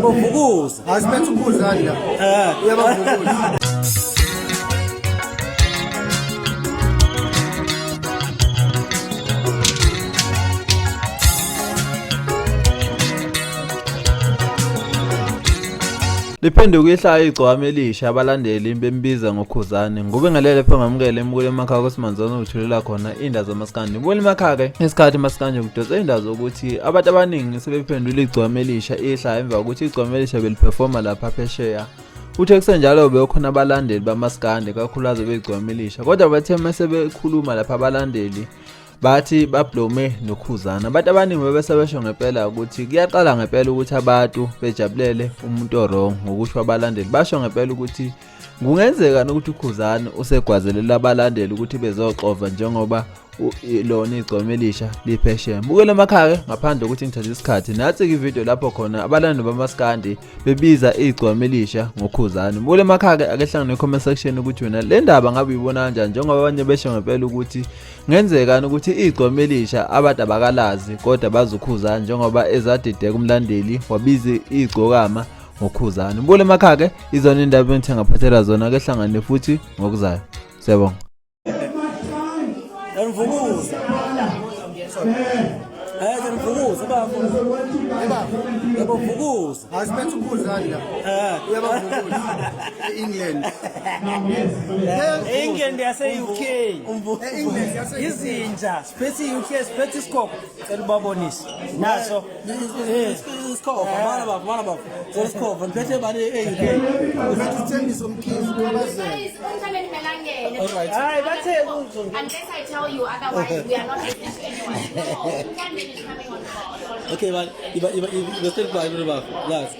Uyabavukuza. Asiphethe uKhuzani la. Uyabavukuza. Liphenduka Ihlaya Igcokama elisha abalandeli bembiza Ngo Khuzani. Ngube ngalele phe ngamukele emukule emakhaya kweSimanzonzo uthulela khona indawo zaMaskand. Ubona emakhaya ke isikhathi Maskand ukudonsa indawo ukuthi abantu abaningi sebephendula igcokama elisha Ihlaya emva ukuthi igcokama elisha beliperforma lapha Phesheya. Uthe kusenjalo bekhona abalandeli baMaskand kakhulukazi begcokama elisha. Kodwa bathe mase bekhuluma lapha abalandeli bathi bablome noKhuzani. Abantu abaningi bebesebesho ngempela ukuthi kuyaqala ngempela ukuthi abantu bejabulele umuntu orong ngokusho abalandeli. Basho ngempela ukuthi kungenzeka ukuthi uKhuzani usegwazelela abalandeli ukuthi bezoxova njengoba lona igcokama elisha liphesheya. Bukele emakhaya ngaphandle ukuthi ngithathe isikhathi nathi ivideo lapho khona abalandeli baMaskand bebiza igcokama elisha ngoKhuzani. Bukele emakhaya ake hlangane ne-comment section ukuthi wena le ndaba ngabe uyibona kanjani njengoba abanye besho ngempela ukuthi ngenzeka ukuthi igcokama elisha abantu abakalazi kodwa bazuKhuzani njengoba ezadideka umlandeli wabiza igcokama ngoKhuzani. Bukele emakhaya izona indaba engithenga phathela zona ake hlangane futhi ngokuzayo. Siyabonga. Uyavukuza. Uyavukuza bafo. Uyavukuza. Asiphethe uKhuzani la. Uyabavukuza. England. England yase UK. England yase Izinja. Siphethe UK, siphethe isikoko. Cela ubabonise. Naso. Isikoko. Mana bafo. Isikoko. Ngiphethe bani eUK. Usithembisa umkhizi kwabazali. Alright. Hayi bathe unless I tell you otherwise we are not listening to anyone. Is coming on board. Okay, but you still buy the buff. Yes.